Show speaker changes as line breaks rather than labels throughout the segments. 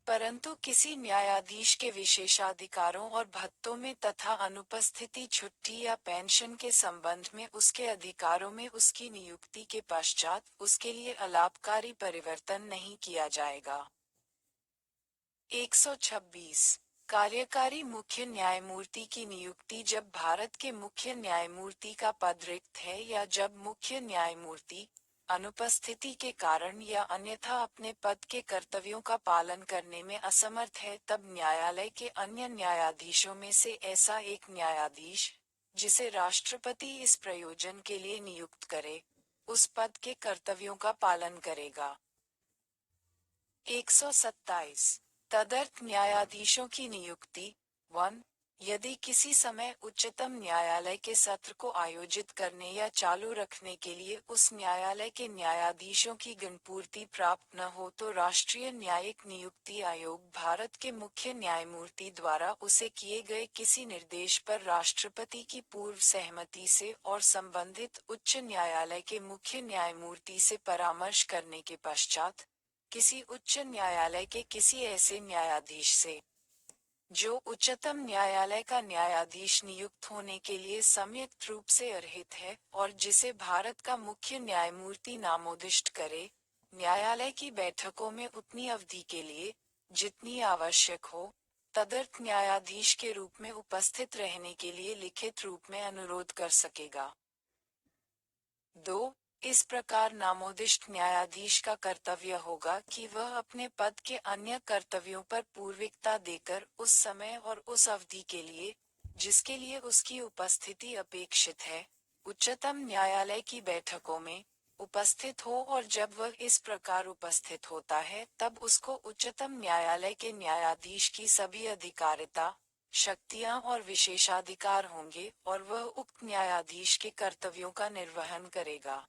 परंतु किसी न्यायाधीश के विशेषाधिकारों और भत्तों में तथा अनुपस्थिति छुट्टी या पेंशन के संबंध में उसके अधिकारों में उसकी नियुक्ति के पश्चात उसके लिए अलाभकारी परिवर्तन नहीं किया जाएगा। 126 कार्यकारी मुख्य न्यायमूर्ति की नियुक्ति जब भारत के मुख्य न्यायमूर्ति का पद रिक्त है या जब मुख्य न्यायमूर्ति अनुपस्थिति के कारण या अन्यथा अपने पद के कर्तव्यों का पालन करने में असमर्थ है, तब न्यायालय के अन्य न्यायाधीशों में से ऐसा एक न्यायाधीश, जिसे राष्ट्रपति इस प्रयोजन के लिए नियुक्त करे, उस पद के कर्तव्यों का पालन करेगा। 127 तदर्थ न्यायाधीशों की नियुक्ति 1 यदि किसी समय उच्चतम न्यायालय के सत्र को आयोजित करने या चालू रखने के लिए उस न्यायालय के न्यायाधीशों की गणपूर्ति प्राप्त न हो तो राष्ट्रीय न्यायिक नियुक्ति आयोग भारत के मुख्य न्यायमूर्ति द्वारा उसे किए गए किसी निर्देश पर राष्ट्रपति की पूर्व सहमति से और संबंधित उच्च न्यायालय के मुख्य न्यायमूर्ति से परामर्श करने के पश्चात किसी उच्च न्यायालय के किसी ऐसे न्यायाधीश से जो उच्चतम न्यायालय का न्यायाधीश नियुक्त होने के लिए संयुक्त रूप से अर्हित है और जिसे भारत का मुख्य न्यायमूर्ति नामोदिष्ट करे, न्यायालय की बैठकों में उतनी अवधि के लिए जितनी आवश्यक हो तदर्थ न्यायाधीश के रूप में उपस्थित रहने के लिए लिखित रूप में अनुरोध कर सकेगा। 2 इस प्रकार नामोदिष्ट न्यायाधीश का कर्तव्य होगा कि वह अपने पद के अन्य कर्तव्यों पर पूर्विकता देकर उस समय और उस अवधि के लिए, जिसके लिए उसकी उपस्थिति अपेक्षित है, उच्चतम न्यायालय की बैठकों में उपस्थित हो और जब वह इस प्रकार उपस्थित होता है तब उसको उच्चतम न्यायालय के न्यायाधीश की सभी अधिकारिता, शक्तियां और विशेषाधिकार होंगे और वह उक्त न्यायाधीश के कर्तव्यों का निर्वहन करेगा।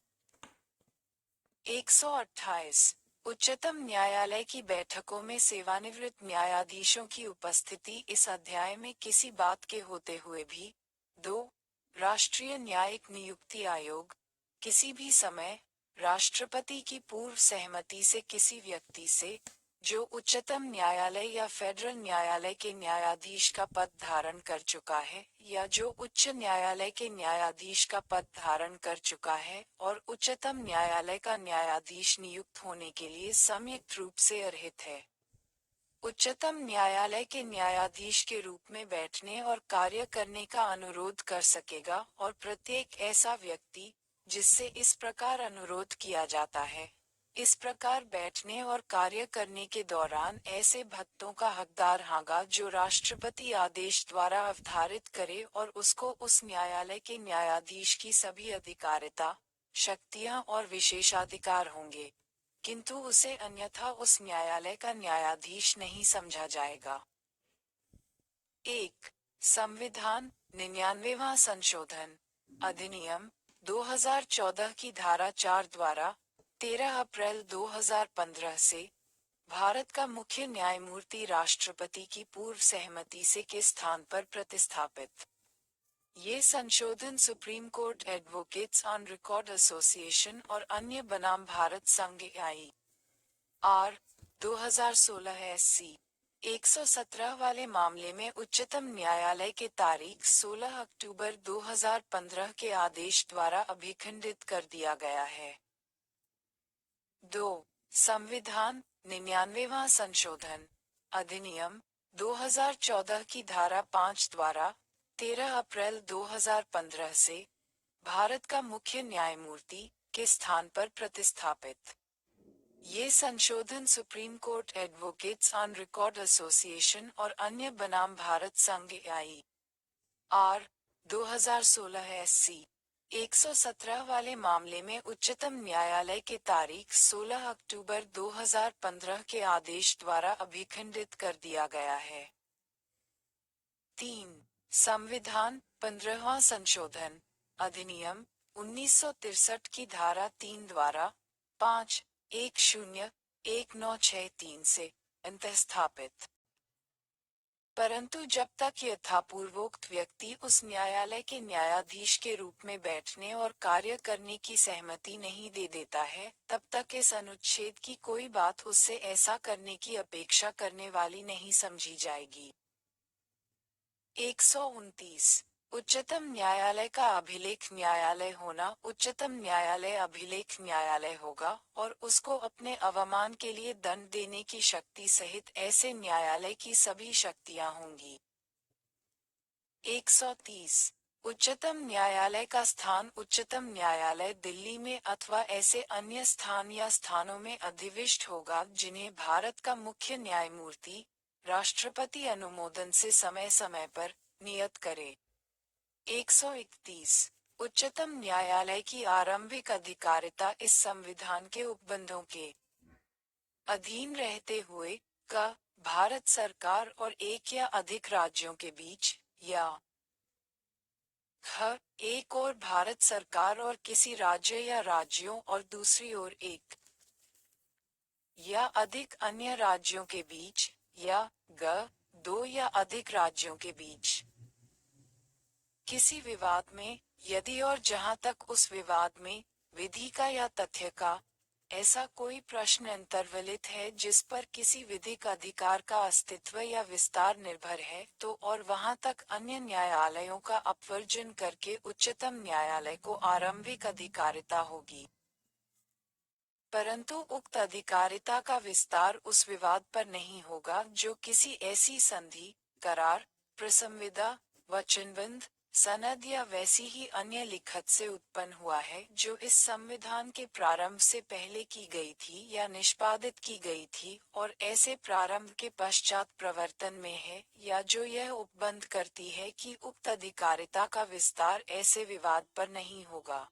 128 उच्चतम न्यायालय की बैठकों में सेवानिवृत्त न्यायाधीशों की उपस्थिति इस अध्याय में किसी बात के होते हुए भी 2 राष्ट्रीय न्यायिक नियुक्ति आयोग किसी भी समय राष्ट्रपति की पूर्व सहमति से किसी व्यक्ति से जो उच्चतम न्यायालय या फेडरल न्यायालय के न्यायाधीश का पद धारण कर चुका है या जो उच्च न्यायालय के न्यायाधीश का पद धारण कर चुका है और उच्चतम न्यायालय का न्यायाधीश नियुक्त होने के लिए संयुक्त रूप से अर्हित है, उच्चतम न्यायालय के न्यायाधीश के रूप में बैठने और कार्य करने का अनुरोध कर सकेगा और प्रत्येक ऐसा व्यक्ति जिससे इस प्रकार अनुरोध किया जाता है, इस प्रकार बैठने और कार्य करने के दौरान ऐसे भत्तों का हकदार होगा जो राष्ट्रपति आदेश द्वारा अवधारित करे और उसको उस न्यायालय के न्यायाधीश की सभी अधिकारिता, शक्तियां और विशेषाधिकार होंगे, किंतु उसे अन्यथा उस न्यायालय का न्यायाधीश नहीं समझा जाएगा। 1 संविधान 99वां संशोधन अधिनियम 2014 की धारा 4 द्वारा 13 अप्रैल 2015 से भारत का मुख्य न्यायमूर्ति राष्ट्रपति की पूर्व सहमति से के स्थान पर प्रतिस्थापित। ये संशोधन supreme court advocates on record association और अन्य बनाम भारत संघ आई आर 2016 SC 117 वाले मामले में उच्चतम न्यायालय के तारीख 16 अक्टूबर 2015 के आदेश द्वारा अभिखंडित कर दिया गया है। 2 संविधान 99वां संशोधन अधिनियम 2014 की धारा 5 द्वारा 13 अप्रैल 2015 से भारत का मुख्य न्यायमूर्ति के स्थान पर प्रतिस्थापित। ये संशोधन supreme court advocates on record association और अन्य बनाम भारत संघ आई आर 2016 SC 117 वाले मामले में उच्चतम न्यायालय के तारीख 16 अक्टूबर 2015 के आदेश द्वारा अभिखंडित कर दिया गया है। 3 संविधान 15वां संशोधन अधिनियम 1963 की धारा 3 द्वारा 5-10-1963 से अंतःस्थापित। परंतु जब तक यथापूर्वोक्त व्यक्ति उस न्यायालय के न्यायाधीश के रूप में बैठने और कार्य करने की सहमति नहीं दे देता है, तब तक इस अनुच्छेद की कोई बात उससे ऐसा करने की अपेक्षा करने वाली नहीं समझी जाएगी। 129 उच्चतम न्यायालय का अभिलेख न्यायालय होना। उच्चतम न्यायालय अभिलेख न्यायालय होगा और उसको अपने अवमान के लिए दंड देने की शक्ति सहित ऐसे न्यायालय की सभी शक्तियां होंगी। 130 उच्चतम न्यायालय का स्थान। उच्चतम न्यायालय दिल्ली में अथवा ऐसे अन्य स्थान या स्थानों में अधिविष्ट होगा जिन्हें भारत का मुख्य न्यायमूर्ति राष्ट्रपति अनुमोदन से समय समय पर नियत करे। 131 उच्चतम न्यायालय की आरंभिक अधिकारिता इस संविधान के उपबंधों के अधीन रहते हुए का भारत सरकार और एक या अधिक राज्यों के बीच या एक और भारत सरकार और किसी राज्य या राज्यों और दूसरी ओर एक या अधिक अन्य राज्यों के बीच या दो या अधिक राज्यों के बीच किसी विवाद में, यदि और जहां तक उस विवाद में विधि का या तथ्य का ऐसा कोई प्रश्न अंतर्वलित है जिस पर किसी विधिक अधिकार का अस्तित्व या विस्तार निर्भर है, तो और वहां तक अन्य न्यायालयों का अपवर्जन करके उच्चतम न्यायालय को आरंभिक अधिकारिता होगी। परंतु उक्त अधिकारिता का विस्तार उस विवाद पर नहीं होगा जो किसी ऐसी संधि, करार, प्रसंविदा, वचनबंध, सनद या वैसी ही अन्य लिखत से उत्पन्न हुआ है जो इस संविधान के प्रारंभ से पहले की गई थी या निष्पादित की गई थी और ऐसे प्रारंभ के पश्चात प्रवर्तन में है, या जो यह उपबंध करती है कि उक्त अधिकारिता का विस्तार ऐसे विवाद पर नहीं होगा।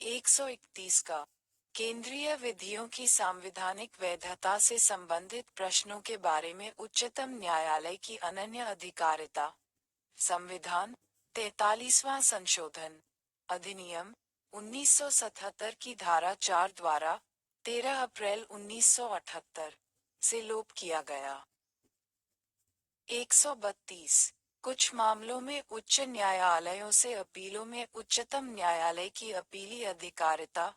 131 का केंद्रीय विधियों की संवैधानिक वैधता से संबंधित प्रश्नों के बारे में उच्चतम न्यायालय की अनन्य अधिकारिता। संविधान 43वां संशोधन अधिनियम 1977 की धारा 4 द्वारा 13 अप्रैल 1978 से लोप किया गया। 132 कुछ मामलों में उच्च न्यायालयों से अपीलों में उच्चतम न्यायालय की अपीली अधिकारिता।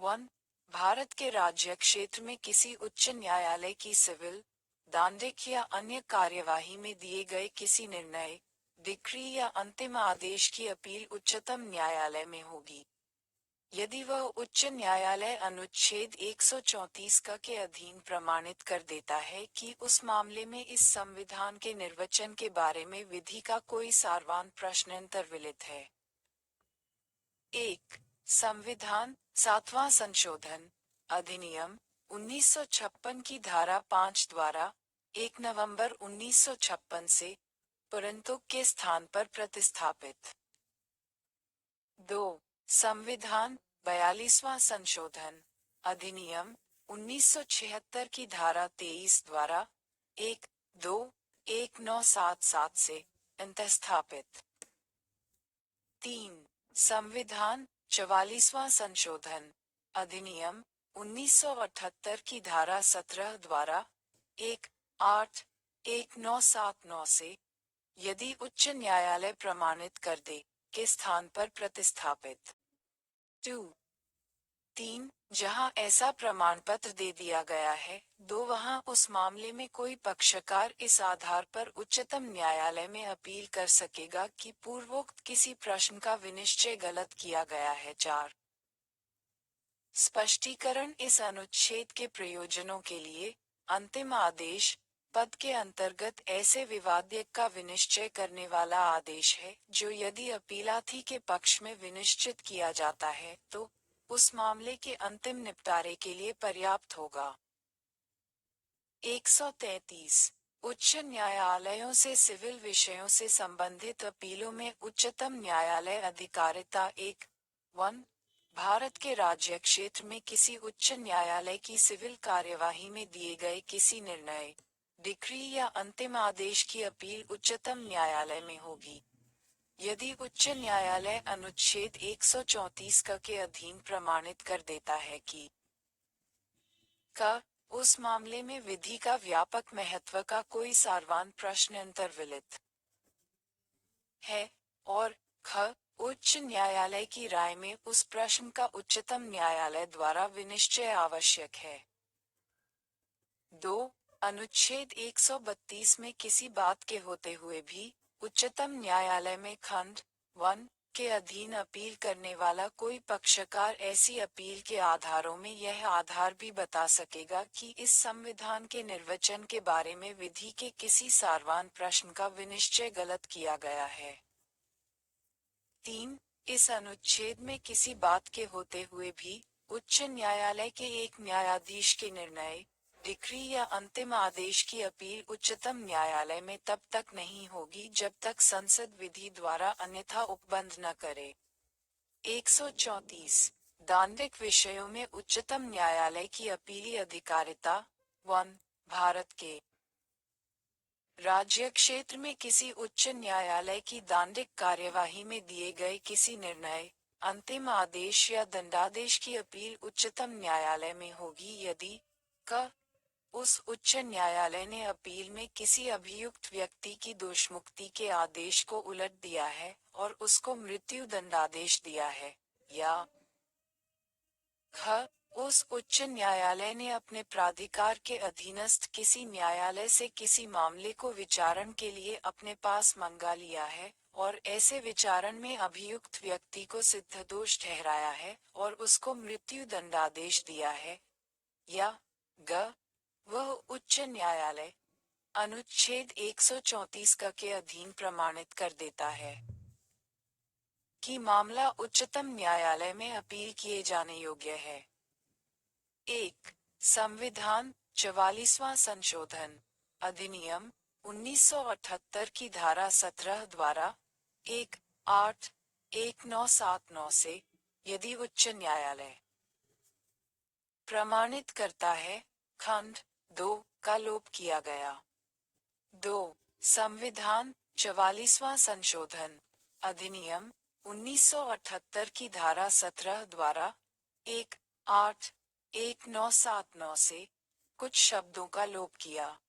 1. भारत के राज्य क्षेत्र में किसी उच्च न्यायालय की सिविल, दांडिक या अन्य कार्यवाही में दिए गए किसी निर्णय, डिक्री या अंतिम आदेश की अपील उच्चतम न्यायालय में होगी यदि वह उच्च न्यायालय अनुच्छेद 134 का के अधीन प्रमाणित कर देता है कि उस मामले में इस संविधान के निर्वचन के बारे में विधि का कोई सारवान प्रश्न अंतर्विलित है। 1. संविधान 7वां संशोधन अधिनियम 1956 की धारा 5 द्वारा 1 नवंबर 1956 से परंतु के स्थान पर प्रतिस्थापित। 2. संविधान 42वां संशोधन अधिनियम 1976 की धारा 23 द्वारा 1977 से अंतस्थापित। 3. संविधान 44वां संशोधन अधिनियम 1978 की धारा 17 द्वारा 1979 से यदि उच्च न्यायालय प्रमाणित कर दे के स्थान पर प्रतिस्थापित। 3. जहां ऐसा प्रमाण पत्र दे दिया गया है, वहां उस मामले में कोई पक्षकार इस आधार पर उच्चतम न्यायालय में अपील कर सकेगा कि पूर्वोक्त किसी प्रश्न का विनिश्चय गलत किया गया है। 4. स्पष्टीकरण इस अनुच्छेद के प्रयोजनों के लिए अंतिम आदेश पद के अंतर्गत ऐसे विवाद्य का विनिश्चय करने वाला आदेश है जो यदि अपीलार्थी के पक्ष में विनिश्चित किया जाता है तो उस मामले के अंतिम निपटारे के लिए पर्याप्त होगा। 133 उच्च न्यायालयों से सिविल विषयों से संबंधित अपीलों में उच्चतम न्यायालय अधिकारिता। 1. भारत के राज्य क्षेत्र में किसी उच्च न्यायालय की सिविल कार्यवाही में दिए गए किसी निर्णय, डिक्री या अंतिम आदेश की अपील उच्चतम न्यायालय में होगी यदि उच्च न्यायालय अनुच्छेद 134 का के अधीन प्रमाणित कर देता है कि उस मामले में विधि का व्यापक महत्व का कोई सारवान प्रश्न अंतर्विलित है, और ख उच्च न्यायालय की राय में उस प्रश्न का उच्चतम न्यायालय द्वारा विनिश्चय आवश्यक है। 2. अनुच्छेद 132 में किसी बात के होते हुए भी उच्चतम न्यायालय में खंड 1 के अधीन अपील करने वाला कोई पक्षकार ऐसी अपील के आधारों में यह आधार भी बता सकेगा कि इस संविधान के निर्वचन के बारे में विधि के किसी सारवान प्रश्न का विनिश्चय गलत किया गया है। 3. इस अनुच्छेद में किसी बात के होते हुए भी उच्च न्यायालय के एक न्यायाधीश के निर्णय, डिक्री या अंतिम आदेश की अपील उच्चतम न्यायालय में तब तक नहीं होगी जब तक संसद विधि द्वारा अन्यथा उपबंध न करे। 134. दांडिक विषयों में उच्चतम न्यायालय की अपीली अधिकारिता 1. भारत के राज्य क्षेत्र में किसी उच्च न्यायालय की दांडिक कार्यवाही में दिए गए किसी निर्णय, अंतिम आदेश या दंडादेश की अपील उच्चतम न्यायालय में होगी यदि क उस उच्च न्यायालय ने अपील में किसी अभियुक्त व्यक्ति की दोषमुक्ति के आदेश को उलट दिया है और उसको मृत्यु दंडादेश दिया है, या ख उस उच्च न्यायालय ने अपने प्राधिकार के अधीनस्थ किसी न्यायालय से किसी मामले को विचारण के लिए अपने पास मंगा लिया है और ऐसे विचारण में अभियुक्त व्यक्ति को सिद्ध दोष ठहराया है और उसको मृत्यु दंडादेश दिया है, या ग वह उच्च न्यायालय अनुच्छेद 134 क के अधीन प्रमाणित कर देता है कि मामला उच्चतम न्यायालय में अपील किए जाने योग्य है। 1. संविधान 44वां संशोधन अधिनियम 1978 की धारा 17 द्वारा 1.8.1979 से यदि उच्च न्यायालय प्रमाणित करता है खंड 2 का लोप किया गया। 2. संविधान 44वां संशोधन अधिनियम 1978 की धारा 17 द्वारा 1.8.1979 से कुछ शब्दों का लोप किया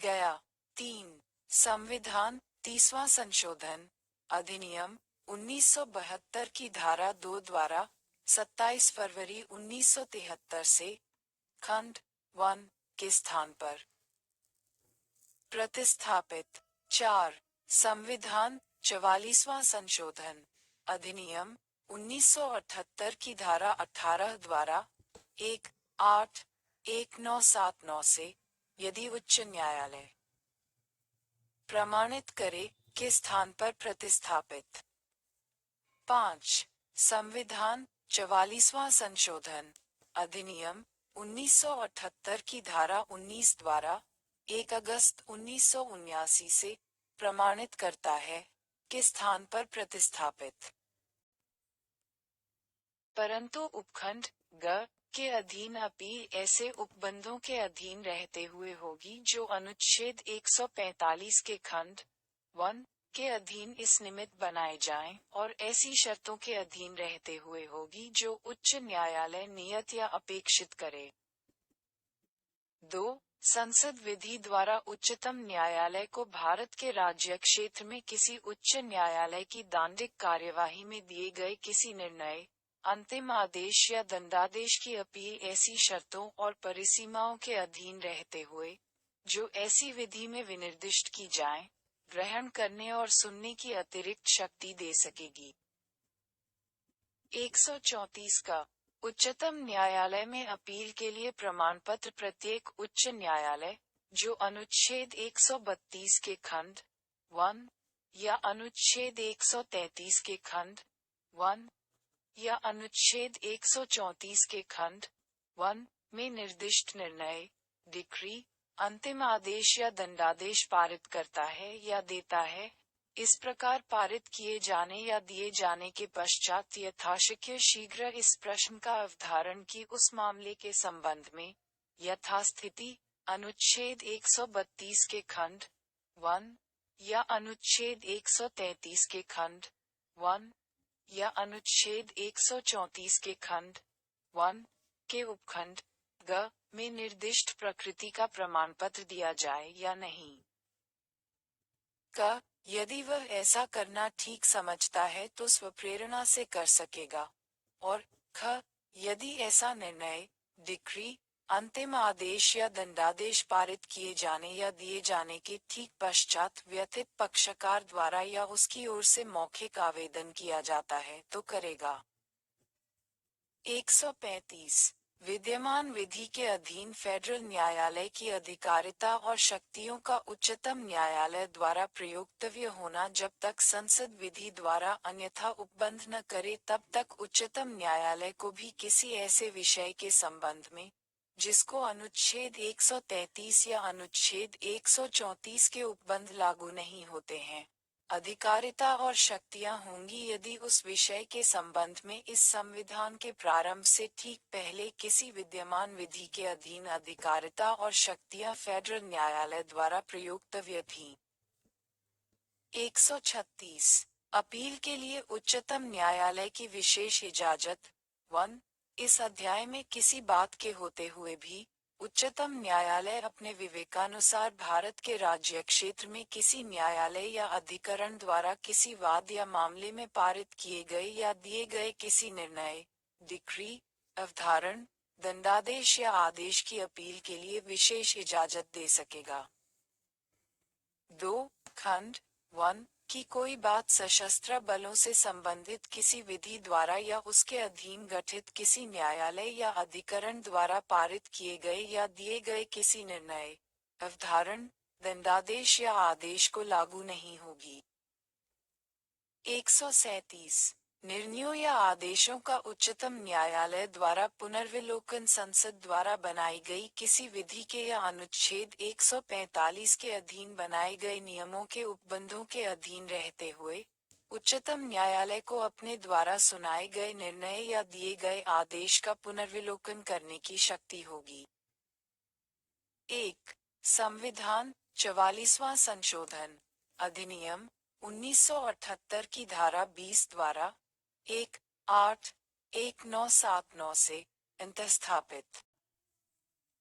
गया। 3. संविधान 30वां संशोधन अधिनियम 1972 की धारा 2 द्वारा 27 फरवरी 1973 से खंड 1 के स्थान पर प्रतिस्थापित। 4. संविधान 44वां संशोधन अधिनियम 1978 की धारा 18 द्वारा 1.8.1979 से यदि उच्च न्यायालय प्रमाणित करे के स्थान पर प्रतिस्थापित। 5. संविधान 44वां संशोधन अधिनियम 1978 की धारा 19 द्वारा 1 अगस्त 1979 से प्रमाणित करता है के स्थान पर प्रतिस्थापित। परंतु उपखंड ग के अधीन अपील ऐसे उपबंधों के अधीन रहते हुए होगी जो अनुच्छेद 145 के खंड 1 के अधीन इस निमित्त बनाए जाएं और ऐसी शर्तों के अधीन रहते हुए होगी जो उच्च न्यायालय नियत या अपेक्षित करे। 2. संसद विधि द्वारा उच्चतम न्यायालय को भारत के राज्य क्षेत्र में किसी उच्च न्यायालय की दांडिक कार्यवाही में दिए गए किसी निर्णय, अंतिम आदेश या दंडादेश की अपील ऐसी शर्तों और परिसीमाओं के अधीन रहते हुए, जो ऐसी विधि में विनिर्दिष्ट की जाएं, ग्रहण करने और सुनने की अतिरिक्त शक्ति दे सकेगी। 134 का उच्चतम न्यायालय में अपील के लिए प्रमाण पत्र प्रत्येक उच्च न्यायालय, जो अनुच्छेद 132 के खंड 1 या अनुच्छेद 133 के खंड 1 या अनुच्छेद 134 के खंड 1 में निर्दिष्ट निर्णय, डिक्री, अंतिम आदेश या दंडादेश पारित करता है या देता है, इस प्रकार पारित किए जाने या दिए जाने के पश्चात यथाशक्य शीघ्र इस प्रश्न का अवधारण की उस मामले के संबंध में यथास्थिति अनुच्छेद 132 के खंड 1 या अनुच्छेद 133 के खंड 1 या अनुच्छेद 134 के खंड 1 के उपखंड ग में निर्दिष्ट प्रकृति का प्रमाण पत्र दिया जाए या नहीं। क यदि वह ऐसा करना ठीक समझता है तो स्वप्रेरणा से कर सकेगा। और ख यदि ऐसा निर्णय, डिक्री, अंतिम आदेश या दंडादेश पारित किए जाने या दिए जाने के ठीक पश्चात व्यथित पक्षकार द्वारा या उसकी ओर से मौखिक आवेदन किया जाता है तो करेगा। 135 विद्यमान विधि के अधीन फेडरल न्यायालय की अधिकारिता और शक्तियों का उच्चतम न्यायालय द्वारा प्रयोक्तव्य होना जब तक संसद विधि द्वारा अन्यथा उपबंध न करे तब तक उच्चतम न्यायालय को भी किसी ऐसे विषय के संबंध में, जिसको अनुच्छेद 133 या अनुच्छेद 134 के उपबंध लागू नहीं होते हैं, अधिकारिता और शक्तियां होंगी यदि उस विषय के संबंध में इस संविधान के प्रारंभ से ठीक पहले किसी विद्यमान विधि के अधीन अधिकारिता और शक्तियां फेडरल न्यायालय द्वारा प्रयोक्तव्य थीं। 136 अपील के लिए उच्चतम न्यायालय की विशेष इजाजत। 1 इस अध्याय में किसी बात के होते हुए भी उच्चतम न्यायालय अपने विवेकानुसार भारत के राज्य क्षेत्र में किसी न्यायालय या अधिकरण द्वारा किसी वाद या मामले में पारित किए गए या दिए गए किसी निर्णय, डिक्री, अवधारण, दंडादेश या आदेश की अपील के लिए विशेष इजाजत दे सकेगा। 2 खंड 1 कि कोई बात सशस्त्र बलों से संबंधित किसी विधि द्वारा या उसके अधीन गठित किसी न्यायालय या अधिकरण द्वारा पारित किए गए या दिए गए किसी निर्णय, अवधारण, दंडादेश या आदेश को लागू नहीं होगी। 137 निर्णयों या आदेशों का उच्चतम न्यायालय द्वारा पुनर्विलोकन संसद द्वारा बनाई गई किसी विधि के या अनुच्छेद 145 के अधीन बनाए गए नियमों के उपबंधों के अधीन रहते हुए उच्चतम न्यायालय को अपने द्वारा सुनाए गए निर्णय या दिए गए आदेश का पुनर्विलोकन करने की शक्ति होगी। 1 संविधान 44वां संशोधन अधिनियम 1978 की धारा 20 द्वारा 1-8-1979 से अंतस्थापित।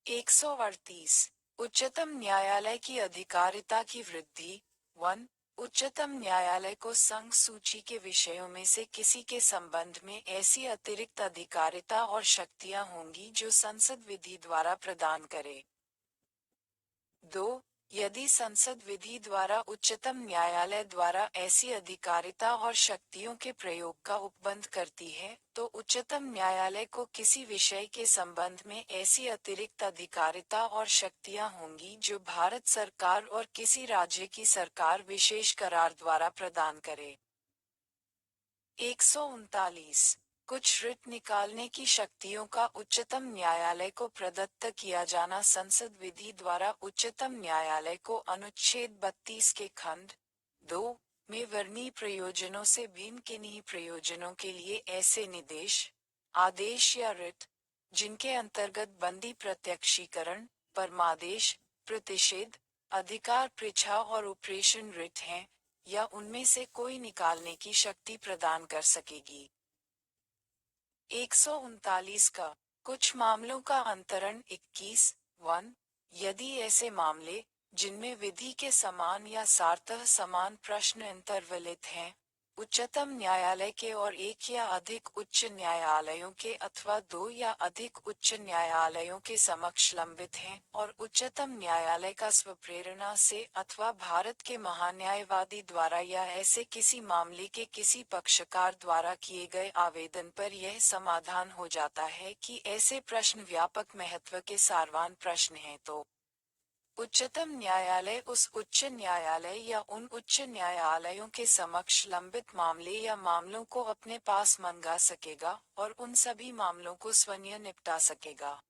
138 उच्चतम न्यायालय की अधिकारिता की वृद्धि। 1 उच्चतम न्यायालय को संघ सूची के विषयों में से किसी के संबंध में ऐसी अतिरिक्त अधिकारिता और शक्तियां होंगी जो संसद विधि द्वारा प्रदान करे। 2 यदि संसद विधि द्वारा उच्चतम न्यायालय द्वारा ऐसी अधिकारिता और शक्तियों के प्रयोग का उपबंध करती है तो उच्चतम न्यायालय को किसी विषय के संबंध में ऐसी अतिरिक्त अधिकारिता और शक्तियां होंगी जो भारत सरकार और किसी राज्य की सरकार विशेष करार द्वारा प्रदान करे। 139 कुछ रिट निकालने की शक्तियों का उच्चतम न्यायालय को प्रदत्त किया जाना संसद विधि द्वारा उच्चतम न्यायालय को अनुच्छेद 32 के खंड 2 में वर्णीय प्रयोजनों से भिन्न किन्हीं प्रयोजनों के लिए ऐसे निर्देश, आदेश या रिट, जिनके अंतर्गत बंदी प्रत्यक्षीकरण, परमादेश, प्रतिषेध, अधिकार पृछा और ऑपरेशन रिट हैं, या उनमें से कोई निकालने की शक्ति प्रदान कर सकेगी। 139 का कुछ मामलों का अंतरण 21-1 यदि ऐसे मामले, जिनमें विधि के समान या सार्थः समान प्रश्न अंतर्वलित हैं, उच्चतम न्यायालय के और एक या अधिक उच्च न्यायालयों के अथवा दो या अधिक उच्च न्यायालयों के समक्ष लंबित हैं और उच्चतम न्यायालय का स्वप्रेरणा से अथवा भारत के महान्यायवादी द्वारा या ऐसे किसी मामले के किसी पक्षकार द्वारा किए गए आवेदन पर यह समाधान हो जाता है कि ऐसे प्रश्न व्यापक महत्व के सारवान प्रश्न हैं तो उच्चतम न्यायालय उस उच्च न्यायालय या उन उच्च न्यायालयों के समक्ष लंबित मामले या मामलों को अपने पास मंगा सकेगा और उन सभी मामलों को स्वयं निपटा सकेगा।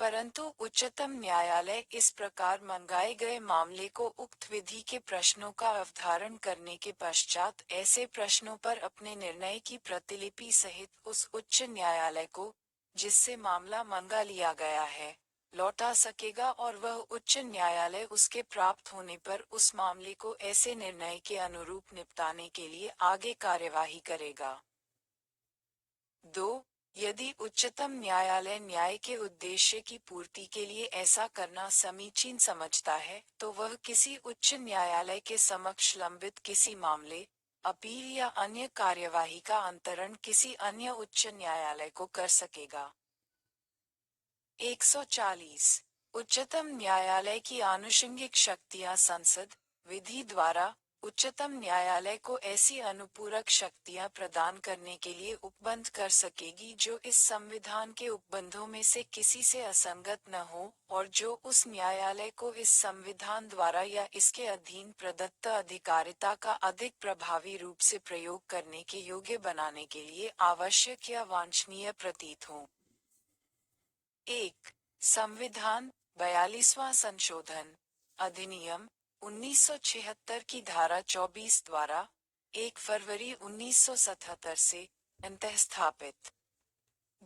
परंतु उच्चतम न्यायालय इस प्रकार मंगाए गए मामले को उक्त विधि के प्रश्नों का अवधारण करने के पश्चात ऐसे प्रश्नों पर अपने निर्णय की प्रतिलिपि सहित उस उच्च न्यायालय को, जिससे मामला मंगा लिया गया है, लौटा सकेगा और वह उच्च न्यायालय उसके प्राप्त होने पर उस मामले को ऐसे निर्णय के अनुरूप निपटाने के लिए आगे कार्यवाही करेगा। 2 यदि उच्चतम न्यायालय न्याय के उद्देश्य की पूर्ति के लिए ऐसा करना समीचीन समझता है, तो वह किसी उच्च न्यायालय के समक्ष लंबित किसी मामले, अपील या अन्य कार्यवाही का अंतरण किसी अन्य उच्च न्यायालय को कर सकेगा। 140 उच्चतम न्यायालय की आनुषंगिक शक्तियां संसद, विधि द्वारा, उच्चतम न्यायालय को ऐसी अनुपूरक शक्तियां प्रदान करने के लिए उपबंध कर सकेगी जो इस संविधान के उपबंधों में से किसी से असंगत न हो, और जो उस न्यायालय को इस संविधान द्वारा या इसके अधीन प्रदत्त अधिकारिता का अधिक प्रभावी रूप से प्रयोग करने के योग्य बनाने के लिए आवश्यक या वांछनीय प्रतीत हो। 1. संविधान 42वां संशोधन अधिनियम 1976 की धारा 24 द्वारा 1 फरवरी 1977 से अंतः स्थापित।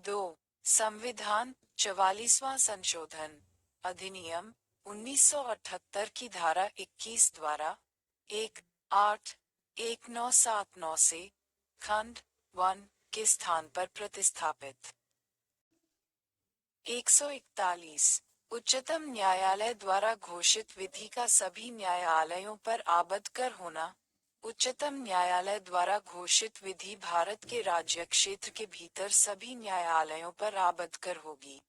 2. संविधान 44वां संशोधन अधिनियम 1978 की धारा 21 द्वारा 1-8-1979 से खंड 1 के स्थान पर प्रतिस्थापित। 141 उच्चतम न्यायालय द्वारा घोषित विधि का सभी न्यायालयों पर आबद्ध कर होना। उच्चतम न्यायालय द्वारा घोषित विधि भारत के राज्य क्षेत्र के भीतर सभी न्यायालयों पर आबद्ध कर होगी।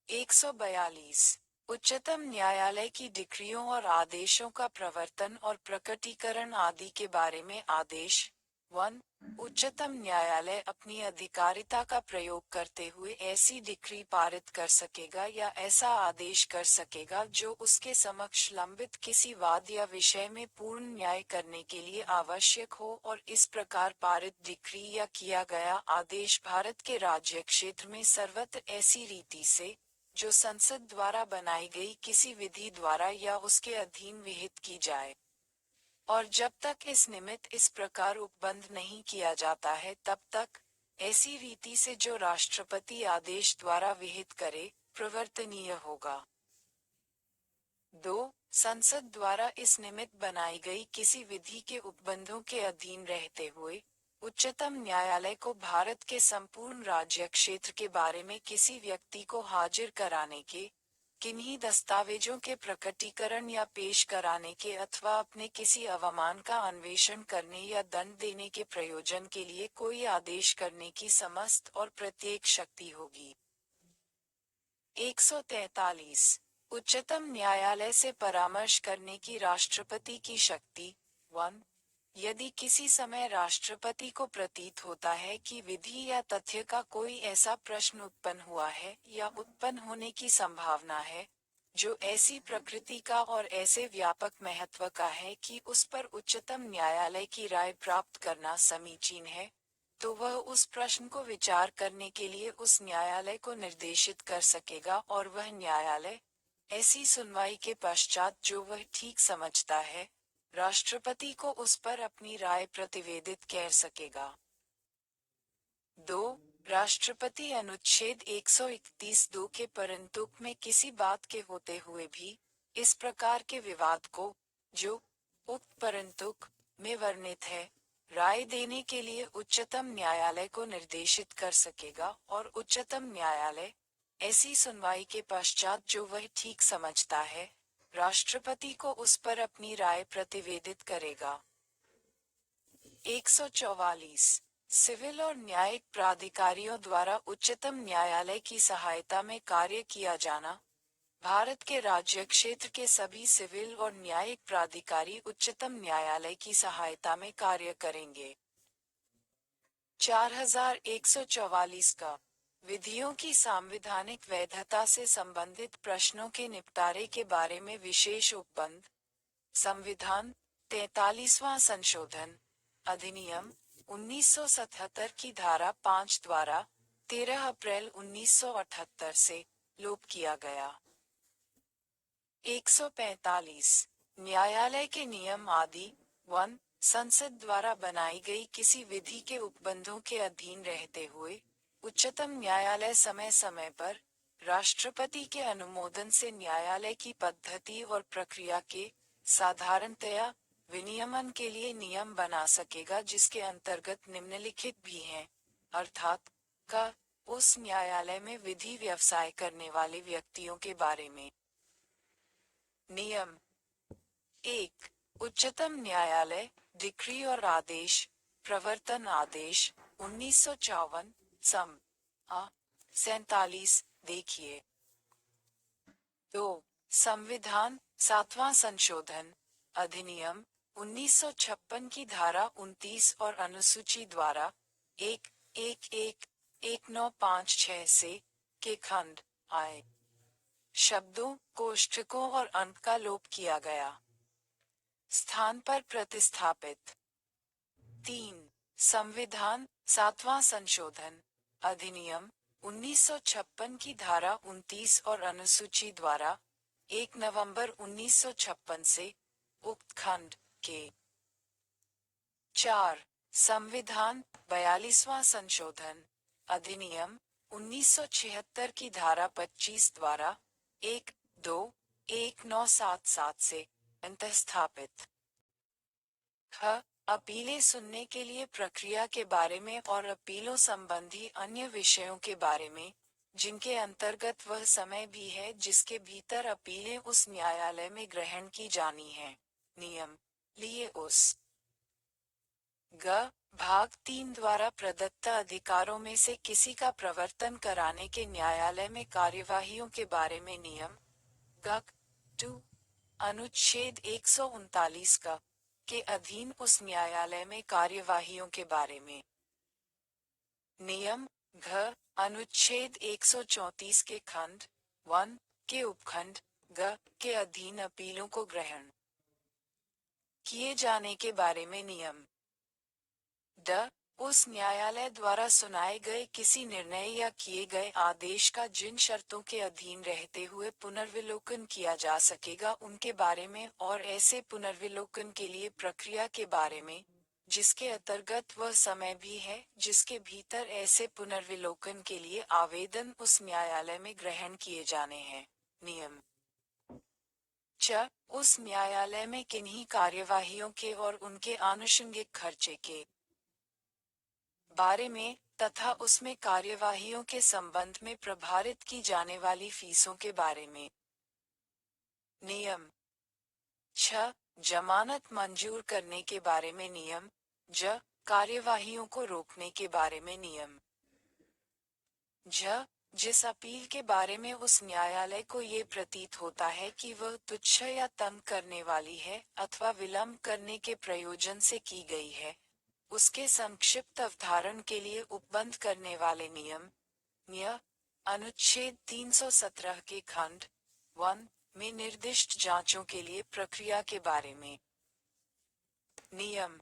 142 उच्चतम न्यायालय की डिक्रियों और आदेशों का प्रवर्तन और प्रकटीकरण आदि के बारे में आदेश 1. उच्चतम न्यायालय अपनी अधिकारिता का प्रयोग करते हुए ऐसी डिक्री पारित कर सकेगा या ऐसा आदेश कर सकेगा जो उसके समक्ष लंबित किसी वाद या विषय में पूर्ण न्याय करने के लिए आवश्यक हो, और इस प्रकार पारित डिक्री या किया गया आदेश भारत के राज्य क्षेत्र में सर्वत्र ऐसी रीति से, जो संसद द्वारा बनाई गई किसी विधि द्वारा या उसके अधीन विहित की जाए। और जब तक इस निमित्त इस प्रकार उपबंध नहीं किया जाता है तब तक ऐसी रीति से जो राष्ट्रपति आदेश द्वारा विहित करे, प्रवर्तनीय होगा। 2. संसद द्वारा इस निमित्त बनाई गई किसी विधि के उपबंधों के अधीन रहते हुए उच्चतम न्यायालय को भारत के संपूर्ण राज्य क्षेत्र के बारे में किसी व्यक्ति को हाजिर कराने के, किन्हीं दस्तावेजों के प्रकटीकरण या पेश कराने के अथवा अपने किसी अवमान का अन्वेषण करने या दंड देने के प्रयोजन के लिए कोई आदेश करने की समस्त और प्रत्येक शक्ति होगी। 143 उच्चतम न्यायालय से परामर्श करने की राष्ट्रपति की शक्ति 1. यदि किसी समय राष्ट्रपति को प्रतीत होता है कि विधि या तथ्य का कोई ऐसा प्रश्न उत्पन्न हुआ है या उत्पन्न होने की संभावना है, जो ऐसी प्रकृति का और ऐसे व्यापक महत्व का है कि उस पर उच्चतम न्यायालय की राय प्राप्त करना समीचीन है, तो वह उस प्रश्न को विचार करने के लिए उस न्यायालय को निर्देशित कर सकेगा, और वह न्यायालय ऐसी सुनवाई के पश्चात जो वह ठीक समझता है, राष्ट्रपति को उस पर अपनी राय प्रतिवेदित कर सकेगा। 2. राष्ट्रपति अनुच्छेद 131(2) के परंतुक में किसी बात के होते हुए भी इस प्रकार के विवाद को, जो उक्त परंतुक में वर्णित है, राय देने के लिए उच्चतम न्यायालय को निर्देशित कर सकेगा, और उच्चतम न्यायालय ऐसी सुनवाई के पश्चात जो वह ठीक समझता है, राष्ट्रपति को उस पर अपनी राय प्रतिवेदित करेगा। 144 सिविल और न्यायिक प्राधिकारियों द्वारा उच्चतम न्यायालय की सहायता में कार्य किया जाना। भारत के राज्य क्षेत्र के सभी सिविल और न्यायिक प्राधिकारी उच्चतम न्यायालय की सहायता में कार्य करेंगे। 4144 का विधियों की संवैधानिक वैधता से संबंधित प्रश्नों के निपटारे के बारे में विशेष उपबंध। संविधान 43वां संशोधन अधिनियम 1977 की धारा 5 द्वारा 13 अप्रैल 1978 से लोप किया गया। 145 न्यायालय के नियम आदि 1. संसद द्वारा बनाई गई किसी विधि के उपबंधों के अधीन रहते हुए उच्चतम न्यायालय समय समय पर राष्ट्रपति के अनुमोदन से न्यायालय की पद्धति और प्रक्रिया के साधारणतया विनियमन के लिए नियम बना सकेगा, जिसके अंतर्गत निम्नलिखित भी हैं, अर्थात का उस न्यायालय में विधि व्यवसाय करने वाले व्यक्तियों के बारे में। नियम 1। उच्चतम न्यायालय डिक्री और आदेश प्रवर्तन आदेश 1954 सम 47 देखिए। 2। संविधान 7वां संशोधन अधिनियम 1956 की धारा 29 और अनुसूची द्वारा 1-1-1-1956 से के खंड आए शब्दों कोष्ठकों और अंक का लोप किया गया। स्थान पर प्रतिस्थापित। 3। संविधान 7वां संशोधन अधिनियम 1956 की धारा 29 और अनुसूची द्वारा 1 नवंबर 1956 से उक्त खंड के। 4। संविधान 42वां संशोधन अधिनियम 1976 की धारा 25 द्वारा 1-2-1977 से अंतःस्थापित। ख। अपीलें सुनने के लिए प्रक्रिया के बारे में और अपीलों संबंधी अन्य विषयों के बारे में, जिनके अंतर्गत वह समय भी है जिसके भीतर अपीलें उस न्यायालय में ग्रहण की जानी हैं। नियम लिए उस ग भाग 3 द्वारा प्रदत्त अधिकारों में से किसी का प्रवर्तन कराने के न्यायालय में कार्यवाहियों के बारे में नियम ग 2 अनुच्छेद 139 का के अधीन उस न्यायालय में कार्यवाहियों के बारे में। नियम घ अनुच्छेद 134 के खंड 1 के उपखंड ग के अधीन अपीलों को ग्रहण किए जाने के बारे में। नियम ड उस न्यायालय द्वारा सुनाए गए किसी निर्णय या किए गए आदेश का जिन शर्तों के अधीन रहते हुए पुनर्विलोकन किया जा सकेगा उनके बारे में और ऐसे पुनर्विलोकन के लिए प्रक्रिया के बारे में, जिसके अंतर्गत वह समय भी है जिसके भीतर ऐसे पुनर्विलोकन के लिए आवेदन उस न्यायालय में ग्रहण किए जाने हैं। नियम च उस न्यायालय में किन्हीं कार्यवाहियों के और उनके आनुषंगिक खर्चे के बारे में तथा उसमें कार्यवाहियों के संबंध में प्रभारित की जाने वाली फीसों के बारे में। नियम 6 जमानत मंजूर करने के बारे में। नियम ज कार्यवाहियों को रोकने के बारे में। नियम झ जिस अपील के बारे में उस न्यायालय को ये प्रतीत होता है कि वह तुच्छ या तंग करने वाली है अथवा विलंब करने के प्रयोजन से की गई है, उसके संक्षिप्त अवधारण के लिए उपबंध करने वाले नियम न्य अनुच्छेद 317 के खंड 1 में निर्दिष्ट जांचों के लिए प्रक्रिया के बारे में। नियम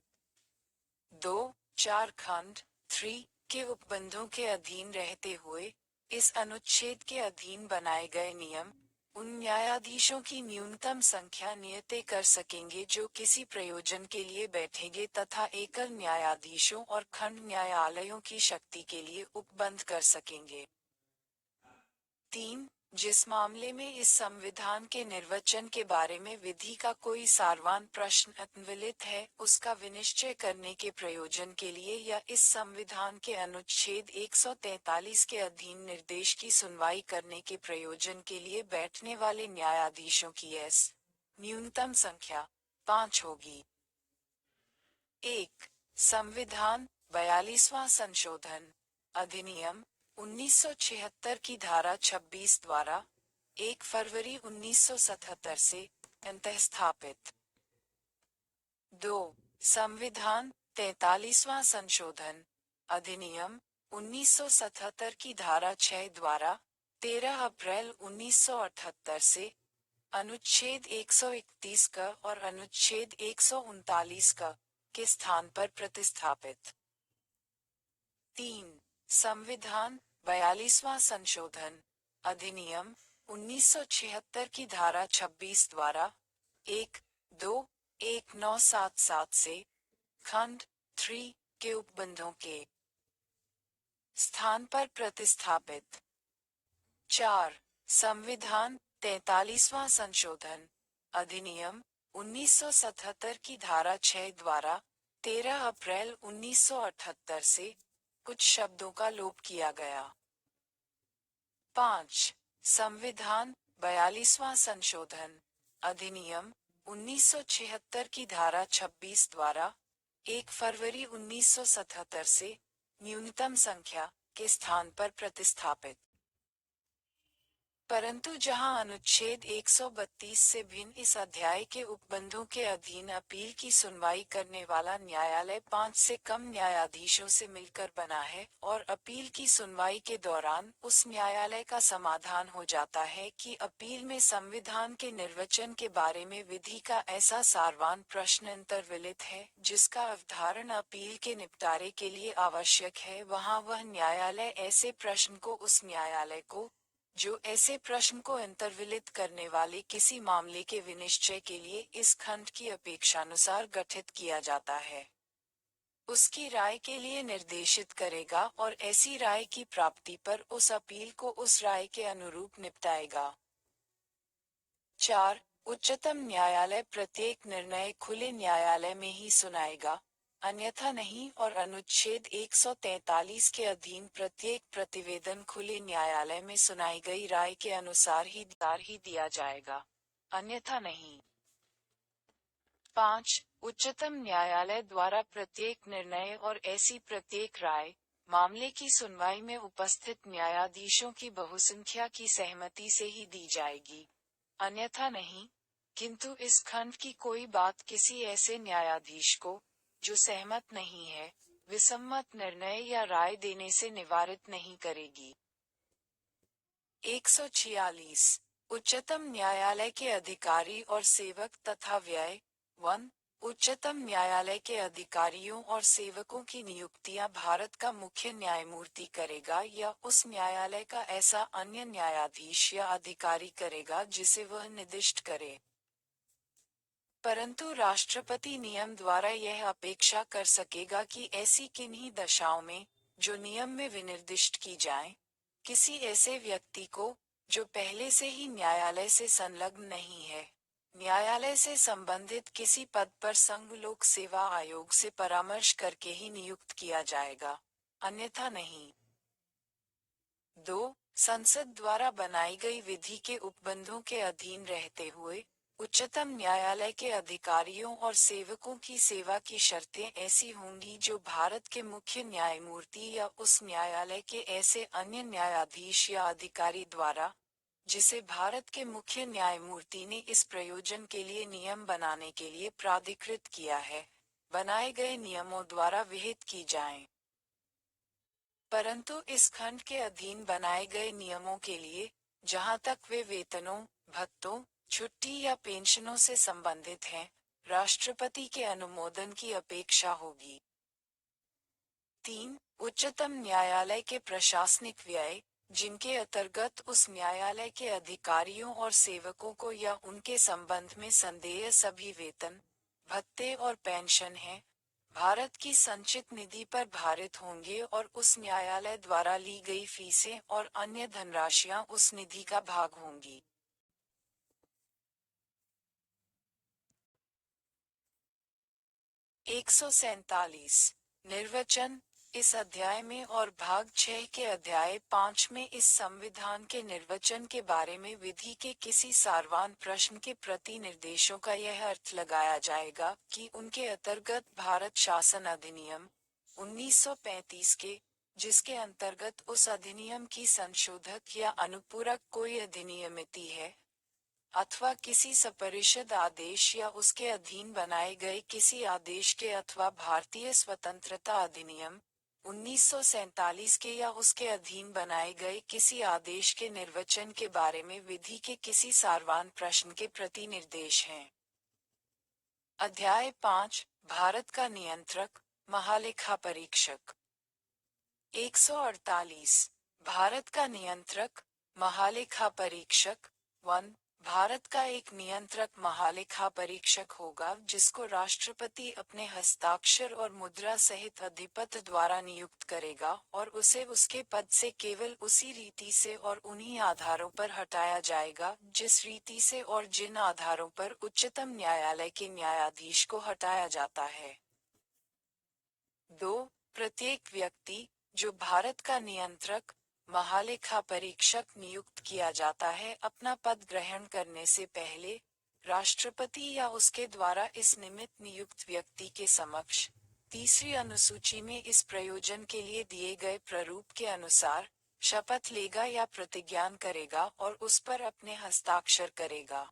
2-4 खंड 3 के उपबंधों के अधीन रहते हुए इस अनुच्छेद के अधीन बनाए गए नियम उन न्यायाधीशों की न्यूनतम संख्या नियत कर सकेंगे जो किसी प्रयोजन के लिए बैठेंगे तथा एकल न्यायाधीशों और खंड न्यायालयों की शक्ति के लिए उपबंध कर सकेंगे। 3 जिस मामले में इस संविधान के निर्वचन के बारे में विधि का कोई सारवान प्रश्न अन्विलित है, उसका विनिश्चय करने के प्रयोजन के लिए या इस संविधान के अनुच्छेद 143 के अधीन निर्देश की सुनवाई करने के प्रयोजन के लिए बैठने वाले न्यायाधीशों की न्यूनतम संख्या 5 होगी। 1 संविधान 42वां संशोधन अधिनियम 1976 की धारा 26 द्वारा 1 फरवरी 1977 से अंतःस्थापित। 2 संविधान 43वां संशोधन अधिनियम 1977 की धारा 6 द्वारा 13 अप्रैल 1978 से अनुच्छेद 131 का और अनुच्छेद 139 का के स्थान पर प्रतिस्थापित। 3 संविधान 42वां संशोधन अधिनियम 1976 की धारा 26 द्वारा 1-2-1977 से खंड 3 के उपबंधों के स्थान पर प्रतिस्थापित। 4 संविधान 43वां संशोधन अधिनियम 1977 की धारा 6 द्वारा 13 अप्रैल 1978 से कुछ शब्दों का लोप किया गया। 5. संविधान 42वां संशोधन अधिनियम 1976 की धारा 26 द्वारा 1 फरवरी 1977 से न्यूनतम संख्या के स्थान पर प्रतिस्थापित। परंतु जहां अनुच्छेद 132 से भिन्न इस अध्याय के उपबंधों के अधीन अपील की सुनवाई करने वाला न्यायालय 5 से कम न्यायाधीशों से मिलकर बना है और अपील की सुनवाई के दौरान उस न्यायालय का समाधान हो जाता है कि अपील में संविधान के निर्वचन के बारे में विधि का ऐसा सारवान प्रश्न अंतर्विलित है जिसका अवधारण अपील के निपटारे के लिए आवश्यक है, वहां वह न्यायालय ऐसे प्रश्न को उस न्यायालय को जो ऐसे प्रश्न को अंतर्विलित करने वाले किसी मामले के विनिश्चय के लिए इस खंड की अपेक्षानुसार गठित किया जाता है, उसकी राय के लिए निर्देशित करेगा और ऐसी राय की प्राप्ति पर उस अपील को उस राय के अनुरूप निपटाएगा। 4. उच्चतम न्यायालय प्रत्येक निर्णय खुले न्यायालय में ही सुनाएगा, अन्यथा नहीं, और अनुच्छेद 143 के अधीन प्रत्येक प्रतिवेदन खुले न्यायालय में सुनाई गई राय के अनुसार ही दिया जाएगा, अन्यथा नहीं। 5. उच्चतम न्यायालय द्वारा प्रत्येक निर्णय और ऐसी प्रत्येक राय मामले की सुनवाई में उपस्थित न्यायाधीशों की बहुसंख्या की सहमति से ही दी जाएगी, अन्यथा नहीं। किंतु इस खंड की कोई बात किसी ऐसे न्यायाधीश को जो सहमत नहीं है विसम्मत निर्णय या राय देने से निवारित नहीं करेगी। 146. उच्चतम न्यायालय के अधिकारी और सेवक तथा व्यय 1. उच्चतम न्यायालय के अधिकारियों और सेवकों की नियुक्तियां भारत का मुख्य न्यायमूर्ति करेगा या उस न्यायालय का ऐसा अन्य न्यायाधीश या अधिकारी करेगा जिसे वह निर्दिष्ट करे। परंतु राष्ट्रपति नियम द्वारा यह अपेक्षा कर सकेगा कि ऐसी किन्हीं दशाओं में, जो नियम में विनिर्दिष्ट की जाएं, किसी ऐसे व्यक्ति को, जो पहले से ही न्यायालय से संलग्न नहीं है, न्यायालय से संबंधित किसी पद पर संघ लोक सेवा आयोग से परामर्श करके ही नियुक्त किया जाएगा, अन्यथा नहीं। 2. संसद द्वारा बनाई गई विधि के उपबंधों के अधीन रहते हुए उच्चतम न्यायालय के अधिकारियों और सेवकों की सेवा की शर्तें ऐसी होंगी जो भारत के मुख्य न्यायमूर्ति या उस न्यायालय के ऐसे अन्य न्यायाधीश या अधिकारी द्वारा, जिसे भारत के मुख्य न्यायमूर्ति ने इस प्रयोजन के लिए नियम बनाने के लिए प्राधिकृत किया है, बनाए गए नियमों द्वारा विहित की जाएं। परंतु इस खंड के अधीन बनाए गए नियमों के लिए, जहां तक वे वेतनों, भत्तों, छुट्टी या पेंशनों से संबंधित हैं, राष्ट्रपति के अनुमोदन की अपेक्षा होगी। 3. उच्चतम न्यायालय के प्रशासनिक व्यय, जिनके अंतर्गत उस न्यायालय के अधिकारियों और सेवकों को या उनके संबंध में संदेय सभी वेतन, भत्ते और पेंशन हैं, भारत की संचित निधि पर भारित होंगे और उस न्यायालय द्वारा ली गई फीसें और अन्य धनराशियां उस निधि का भाग होंगी। 147. निर्वचन इस अध्याय में और भाग 6 के अध्याय 5 में इस संविधान के निर्वचन के बारे में विधि के किसी सारवान प्रश्न के प्रति निर्देशों का यह अर्थ लगाया जाएगा कि उनके अंतर्गत भारत शासन अधिनियम 1935 के, जिसके अंतर्गत उस अधिनियम की संशोधक या अनुपूरक कोई अधिनियमिति है, अथवा किसी सपरिषद आदेश या उसके अधीन बनाए गए किसी आदेश के अथवा भारतीय स्वतंत्रता अधिनियम 1947 के या उसके अधीन बनाए गए किसी आदेश के निर्वचन के बारे में विधि के किसी सारवान प्रश्न के प्रति निर्देश हैं। अध्याय 5 भारत का नियंत्रक, महालेखा परीक्षक। 148. भारत का नियंत्रक, महालेखा परीक्षक 1. भारत का एक नियंत्रक महालेखा परीक्षक होगा जिसको राष्ट्रपति अपने हस्ताक्षर और मुद्रा सहित अधिपति द्वारा नियुक्त करेगा और उसे उसके पद से केवल उसी रीति से और उन्हीं आधारों पर हटाया जाएगा जिस रीति से और जिन आधारों पर उच्चतम न्यायालय के न्यायाधीश को हटाया जाता है। 2. प्रत्येक व्यक्ति जो भारत का नियंत्रक महालेखा परीक्षक नियुक्त किया जाता है अपना पद ग्रहण करने से पहले राष्ट्रपति या उसके द्वारा इस निमित्त नियुक्त व्यक्ति के समक्ष तीसरी अनुसूची में इस प्रयोजन के लिए दिए गए प्रारूप के अनुसार शपथ लेगा या प्रतिज्ञान करेगा और उस पर अपने हस्ताक्षर करेगा।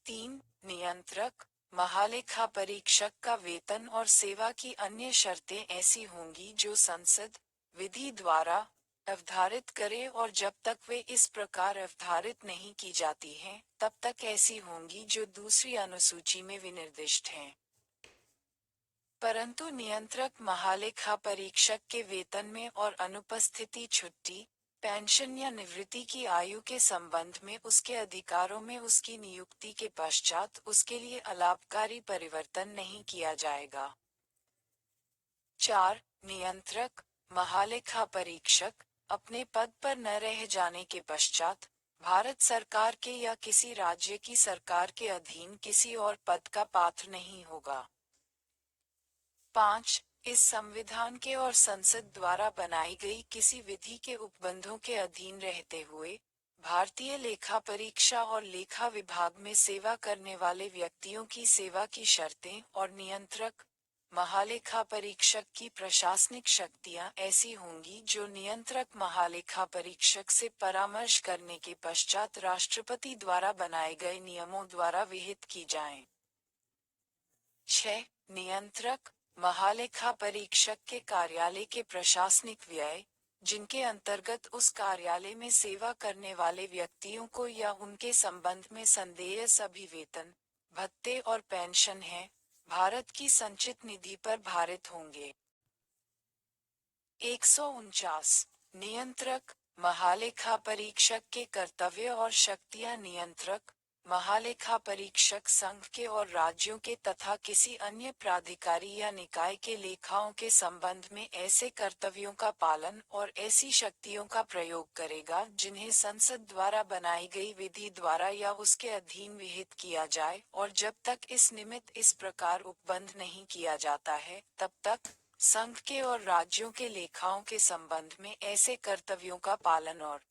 3. नियंत्रक महालेखा परीक्षक का वेतन और सेवा की अन्य शर्तें ऐसी होंगी जो संसद विधि द्वारा अवधारित करे और जब तक वे इस प्रकार अवधारित नहीं की जाती हैं, तब तक ऐसी होंगी जो दूसरी अनुसूची में विनिर्दिष्ट हैं। परंतु नियंत्रक महालेखा परीक्षक के वेतन में और अनुपस्थिति छुट्टी पेंशन या निवृत्ति की आयु के संबंध में उसके अधिकारों में उसकी नियुक्ति के पश्चात उसके लिए अलाभकारी परिवर्तन नहीं किया जाएगा। 4. नियंत्रक महालेखा परीक्षक अपने पद पर न रह जाने के पश्चात भारत सरकार के या किसी राज्य की सरकार के अधीन किसी और पद का पात्र नहीं होगा। 5. इस संविधान के और संसद द्वारा बनाई गई किसी विधि के उपबंधों के अधीन रहते हुए भारतीय लेखा परीक्षा और लेखा विभाग में सेवा करने वाले व्यक्तियों की सेवा की शर्तें और नियंत्रक महालेखा परीक्षक की प्रशासनिक शक्तियां ऐसी होंगी जो नियंत्रक महालेखा परीक्षक से परामर्श करने के पश्चात राष्ट्रपति द्वारा बनाए गए नियमों द्वारा विहित की जाएं। 6. नियंत्रक महालेखा परीक्षक के कार्यालय के प्रशासनिक व्यय जिनके अंतर्गत उस कार्यालय में सेवा करने वाले व्यक्तियों को या उनके संबंध में संदेय सभी वेतन भत्ते और पेंशन है, भारत की संचित निधि पर भारित होंगे। 149. नियंत्रक महालेखा परीक्षक के कर्तव्य और शक्तियां नियंत्रक महालेखा परीक्षक संघ के और राज्यों के तथा किसी अन्य प्राधिकारी या निकाय के लेखाओं के संबंध में ऐसे कर्तव्यों का पालन और ऐसी शक्तियों का प्रयोग करेगा जिन्हें संसद द्वारा बनाई गई विधि द्वारा या उसके अधीन विहित किया जाए और जब तक इस निमित्त इस प्रकार उपबंध नहीं किया जाता है तब तक संघ के और राज्यों के लेखाओं के संबंध में ऐसे कर्तव्यों का पालन और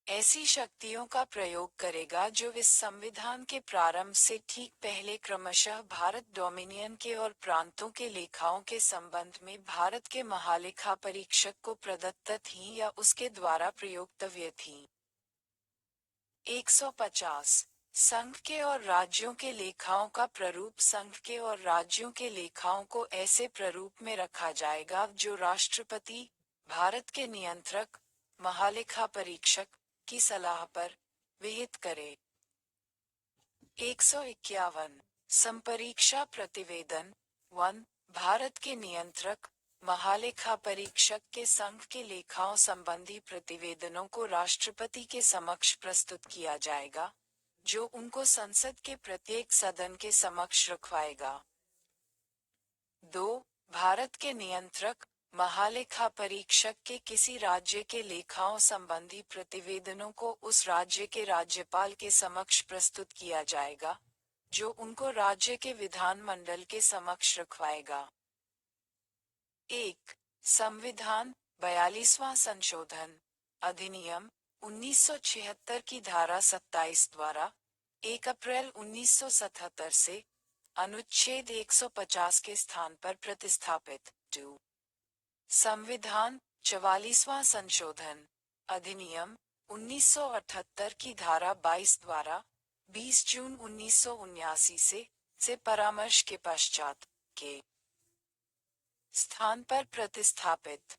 ऐसी शक्तियों का प्रयोग करेगा जो इस संविधान के प्रारंभ से ठीक पहले क्रमशः भारत डोमिनियन के और प्रांतों के लेखाओं के संबंध में भारत के महालेखा परीक्षक को प्रदत्त थीं या उसके द्वारा प्रयोक्तव्य थीं। 150. संघ के और राज्यों के लेखाओं का प्रारूप संघ के और राज्यों के लेखाओं को ऐसे प्रारूप में रखा जाएगा जो राष्ट्रपति भारत के नियंत्रक महालेखा परीक्षक की सलाह पर विहित करे। 151. संपरीक्षा प्रतिवेदन 1. भारत के नियंत्रक महालेखा परीक्षक के संघ के लेखाओं संबंधी प्रतिवेदनों को राष्ट्रपति के समक्ष प्रस्तुत किया जाएगा, जो उनको संसद के प्रत्येक सदन के समक्ष रखवाएगा। 2. भारत के नियंत्रक महालेखा परीक्षक के किसी राज्य के लेखाओं संबंधी प्रतिवेदनों को उस राज्य के राज्यपाल के समक्ष प्रस्तुत किया जाएगा, जो उनको राज्य के विधानमंडल के समक्ष रखवाएगा। 1. संविधान 42वां संशोधन अधिनियम 1976 की धारा 27 द्वारा 1 अप्रैल 1977 से अनुच्छेद 150 के स्थान पर प्रतिस्थापित। 2. संविधान 44वां संशोधन अधिनियम 1978 की धारा 22 द्वारा 20 जून 1979 से परामर्श के पश्चात के स्थान पर प्रतिस्थापित।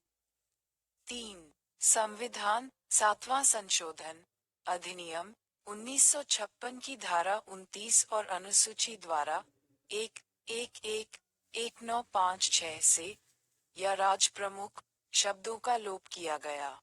3. संविधान 7वां संशोधन अधिनियम 1956 की धारा 29 और अनुसूची द्वारा 1111956 से या राज प्रमुख शब्दों का लोप किया गया।